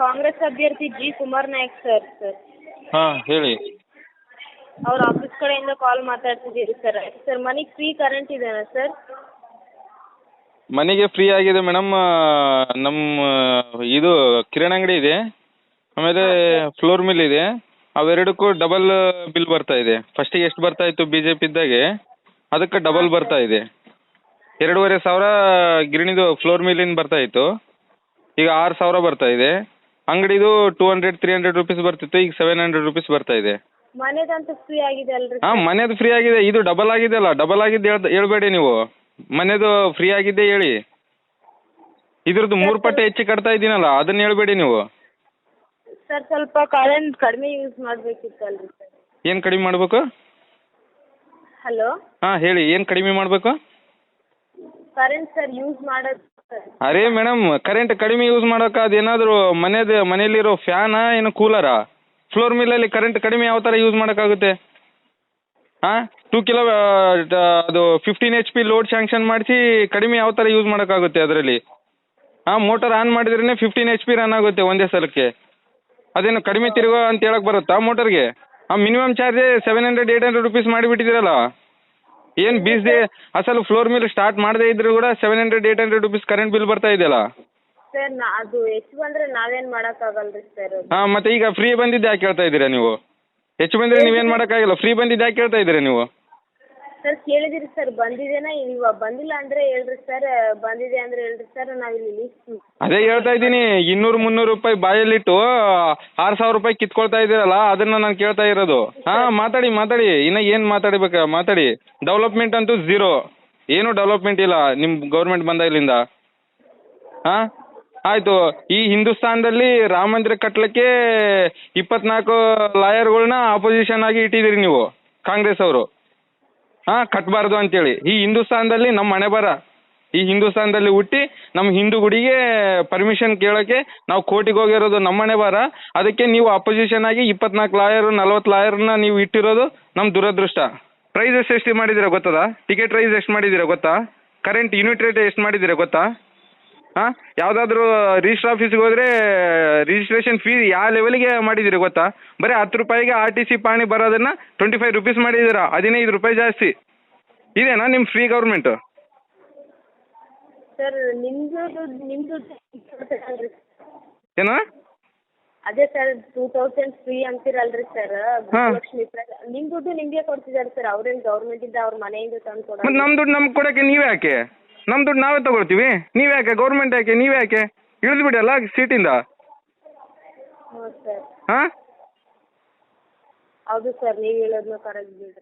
ಕಾಂಗ್ರೆಸ್ ಅಭ್ಯರ್ಥಿ G Kumar Naik sir. ಹಾಂ ಹೇಳಿ. ಅವ್ರ ಆಫೀಸ್ ಕಡೆಯಿಂದ ಕಾಲ್ ಮಾತಾಡ್ತಿದ್ದೀರಿ ಸರ್. ಸರ್ ಮನೆಗೆ ಫ್ರೀ ಕರೆಂಟ್ ಇದೆಯಾ ಸರ್? ಮನೆಗೆ ಫ್ರೀ ಆಗಿದೆ ಮೇಡಮ್. ನಮ್ಮ ಇದು ಕಿರಾಣಿ ಅಂಗಡಿ ಇದೆ, ಆಮೇಲೆ ಫ್ಲೋರ್ ಮಿಲ್ ಇದೆ. ಅವೆರಡಕ್ಕೂ ಡಬಲ್ ಬಿಲ್ ಬರ್ತಾ ಇದೆ. ಫಸ್ಟಿಗೆ ಎಷ್ಟು ಬರ್ತಾ ಇತ್ತು ಬಿ ಜೆ ಪಿ ಇದ್ದಾಗೆ, ಅದಕ್ಕೆ ಡಬಲ್ ಬರ್ತಾ ಇದೆ. 2,500 ಗಿರಣಿದು ಫ್ಲೋರ್ ಮಿಲ್ಲಿಂದ ಬರ್ತಾ ಇತ್ತು, ಈಗ 6,000 ಬರ್ತಾ ಇದೆ. ಅಂಗಡಿದು 200-300 ರುಪೀಸ್ ಬರ್ತಿತ್ತು, ಈಗ 700 ರುಪೀಸ್ ಬರ್ತಾ ಇದೆ. ಮನೆದಂತೂ ಫ್ರೀ ಆಗಿದೆ ಅಲ್ರಿ? ಹಾಂ ಮನೆದು ಫ್ರೀ ಆಗಿದೆ. ಇದು ಡಬಲ್ ಆಗಿದೆ ಅಲ್ಲ, ಡಬಲ್ ಆಗಿದ್ದು ಹೇಳ್ಬೇಡಿ ನೀವು. ಮನೆದು ಫ್ರೀ ಆಗಿದ್ದೆ ಹೇಳಿ. ಇದ್ರದ್ದು 3 ಪಟ್ಟು ಹೆಚ್ಚು ಕಟ್ತಾ ಇದ್ದೀನಲ್ಲ, ಅದನ್ನ ಹೇಳ್ಬೇಡಿ ನೀವು. ಸರ್ ಸ್ವಲ್ಪ ಕರೆಂಟ್ ಕಡಿಮೆ ಯೂಸ್ ಮಾಡಬೇಕಿತ್ತಲ್ರಿ ಸರ್? ಏನು ಕಡಿಮೆ ಮಾಡಬೇಕು? ಹಲೋ ಹಾಂ ಹೇಳಿ, ಏನು ಕಡಿಮೆ ಮಾಡಬೇಕು? ಕರೆಂಟ್ ಸರ್ ಯೂಸ್ ಮಾಡೋದು ಸರ್. ಅರೇ ಮೇಡಮ್, ಕರೆಂಟ್ ಕಡಿಮೆ ಯೂಸ್ ಮಾಡೋಕೆ ಅದೇನಾದರೂ ಮನೆಯಲ್ಲಿರೋ ಫ್ಯಾನಾ ಏನು ಕೂಲರಾ? ಫ್ಲೋರ್ ಮಿಲ್ಲಲ್ಲಿ ಕರೆಂಟ್ ಕಡಿಮೆ ಯಾವ ಥರ ಯೂಸ್ ಮಾಡೋಕ್ಕಾಗುತ್ತೆ? ಹಾಂ 2 ಕಿಲೋ ಅದು 15 HP ಲೋಡ್ ಸ್ಯಾಂಕ್ಷನ್ ಮಾಡಿಸಿ ಕಡಿಮೆ ಯಾವ ಥರ ಯೂಸ್ ಮಾಡೋಕ್ಕಾಗುತ್ತೆ ಅದರಲ್ಲಿ? ಹಾಂ ಮೋಟರ್ ಆನ್ ಮಾಡಿದ್ರೇ 15 HP ರನ್ ಆಗುತ್ತೆ ಒಂದೇ ಸಲಕ್ಕೆ. ಅದೇನು ಕಡಿಮೆ ತಿರುಗೋ ಅಂತ ಹೇಳಕ್ಕೆ ಬರುತ್ತಾ ಮೋಟರ್ಗೆ? Minimum ಚಾರ್ಜೇ 700-800 rupees ಮಾಡಿಬಿಟ್ಟಿದ್ದೀರಲ್ಲ. ಏನು ಬೀಸದೆ ಅಸಲು ಫ್ಲೋರ್ ಮಿಲ್ ಸ್ಟಾರ್ಟ್ ಮಾಡದೇ ಇದ್ರೂ ಕೂಡ 700-800 ರುಪೀಸ್ ಕರೆಂಟ್ ಬಿಲ್ ಬರ್ತಾ ಇದೆಯಲ್ಲ. ಸರ್ ಅದು ಹೆಚ್ಚು ಬಂದರೆ ನಾವೇನು ಮಾಡೋಕ್ಕಾಗಲ್ರಿ ಸರ್. ಹಾಂ ಮತ್ತು ಈಗ ಫ್ರೀ ಬಂದಿದ್ದು ಯಾಕೆ ಹೇಳ್ತಾ ಇದ್ದೀರಾ ನೀವು? ಹೆಚ್ಚು ಬಂದರೆ ನೀವೇನು ಮಾಡೋಕ್ಕಾಗಲ್ಲ. ಫ್ರೀ ಬಂದಿದ್ದು ಯಾಕೆ ಹೇಳ್ತಾ ಇದ್ದೀರಾ ನೀವು? ಸರ್ ಕೇಳಿದಿರಿ ಸರ್, ಬಂದಿದೆನಾ ಇವಾಗ ಬಂದಿಲ್ಲ ಅಂದರೆ ಹೇಳ್ರಿ ಸರ್, ಬಂದಿದೆ ಅಂದರೆ ಹೇಳ್ರಿ ಸರ್, ನಾವಿಲ್ಲಿ ಲಿಸ್ಟ್. ಅದೇ ಹೇಳ್ತಾ ಇದ್ದೀನಿ, 200-300 ರೂಪಾಯಿ ಬಾಯಲ್ಲಿಟ್ಟು 6,000 ರೂಪಾಯಿ ಕಿತ್ಕೊಳ್ತಾ ಇದ್ದೀರಲ್ಲ, ಅದನ್ನು ನಾನು ಕೇಳ್ತಾ ಇರೋದು. ಹಾಂ ಮಾತಾಡಿ ಇನ್ನು ಏನು ಮಾತಾಡಬೇಕಾ ಮಾತಾಡಿ. ಡೆವಲಪ್ಮೆಂಟ್ ಅಂತೂ ಝೀರೋ, ಏನೂ ಡೆವಲಪ್ಮೆಂಟ್ ಇಲ್ಲ ನಿಮ್ಮ ಗೌರ್ಮೆಂಟ್ ಬಂದಾಗಲಿಂದ. ಹಾಂ ಆಯಿತು, ಈ ಹಿಂದೂಸ್ತಾನದಲ್ಲಿ ರಾಮ ಮಂದಿರ ಕಟ್ಟಲಿಕ್ಕೆ 24 ಲಾಯರ್ಗಳನ್ನ ಆಪೋಸಿಷನ್ ಆಗಿ ಇಟ್ಟಿದ್ದೀರಿ ನೀವು ಕಾಂಗ್ರೆಸ್ ಅವರು. ಹಾಂ ಕಟ್ಟಬಾರ್ದು ಅಂತೇಳಿ. ಈ ಹಿಂದೂಸ್ತಾನದಲ್ಲಿ ನಮ್ಮ ಹಣೆ ಬರ, ಈ ಹಿಂದೂಸ್ತಾನದಲ್ಲಿ ಹುಟ್ಟಿ ನಮ್ಮ ಹಿಂದೂ ಗುಡಿಗೆ ಪರ್ಮಿಷನ್ ಕೇಳೋಕ್ಕೆ ನಾವು ಕೋರ್ಟಿಗೆ ಹೋಗಿರೋದು ನಮ್ಮ ಹಣೆ ಬರ. ಅದಕ್ಕೆ ನೀವು ಅಪೋಸಿಷನ್ ಆಗಿ 24 ಲಾಯರು 40 ಲಾಯರ್ನ ನೀವು ಇಟ್ಟಿರೋದು ನಮ್ಮ ದುರದೃಷ್ಟ. ಪ್ರೈಸಸ್ ಎಷ್ಟು ಮಾಡಿದ್ದೀರಾ ಗೊತ್ತದಾ? ಟಿಕೆಟ್ ಪ್ರೈಸ್ ಎಷ್ಟು ಮಾಡಿದ್ದೀರಾ ಗೊತ್ತಾ? ಕರೆಂಟ್ ಯೂನಿಟ್ ರೇಟ್ ಎಷ್ಟು ಮಾಡಿದ್ದೀರಾ ಗೊತ್ತಾ? ಹಾಂ ಯಾವುದಾದ್ರೂ ರಿಜಿಸ್ಟ್ರ್ ಆಫೀಸಿಗೆ ಹೋದರೆ ರಿಜಿಸ್ಟ್ರೇಷನ್ ಫೀ ಯಾವ ಲೆವೆಲಿಗೆ ಮಾಡಿದ್ದೀರಿ ಗೊತ್ತಾ? ಬರೀ 10 ರೂಪಾಯಿಗೆ RTC ಪಾಣಿ ಬರೋದನ್ನು 25 ರುಪೀಸ್ ಮಾಡಿದ್ದೀರಾ, 15 ರೂಪಾಯಿ ಜಾಸ್ತಿ. ಇದೇನಾ ನಿಮ್ಮ ಫ್ರೀ ಗೌರ್ಮೆಂಟು? ಸರ್ ನಿಮ್ಮದು ಏನು? ಅದೇ ಸರ್ 2000 ಫ್ರೀ ಅಂತೀರಲ್ರಿ ಸರ್, ಗೃಹಲಕ್ಷ್ಮಿ ನಿಮ್ಮ ದುಡ್ಡು ನಿಮಗೆ ಕೊಡ್ತಿದ್ದಾರೆ ಸರ್. ಅವ್ರೇನು ಗೌರ್ಮೆಂಟಿಂದ ಅವ್ರ ಮನೆಯಿಂದ ತಂದು ಕೊಡೋದು? ಮತ್ತು ನಮ್ಮ ದುಡ್ಡು ನಮ್ಗೆ ಕೊಡೋಕ್ಕೆ ನೀವು ಯಾಕೆ? ನಮ್ಮ ದುಡ್ಡು ನಾವೇ ತೊಗೊಳ್ತೀವಿ, ನೀವು ಯಾಕೆ? ಗೌರ್ಮೆಂಟ್ ಯಾಕೆ? ನೀವು ಯಾಕೆ ಇಳಿದ್ಬಿಡಲ್ಲ ಸೀಟಿಂದ? ಹ್ಞೂ ಸರ್. ಹಾಂ ಹೌದು ಸರ್, ನೀವು ಹೇಳೋದನ್ನ ಕರೆಕ್ಟ್ ಬಿಡ್ರಿ.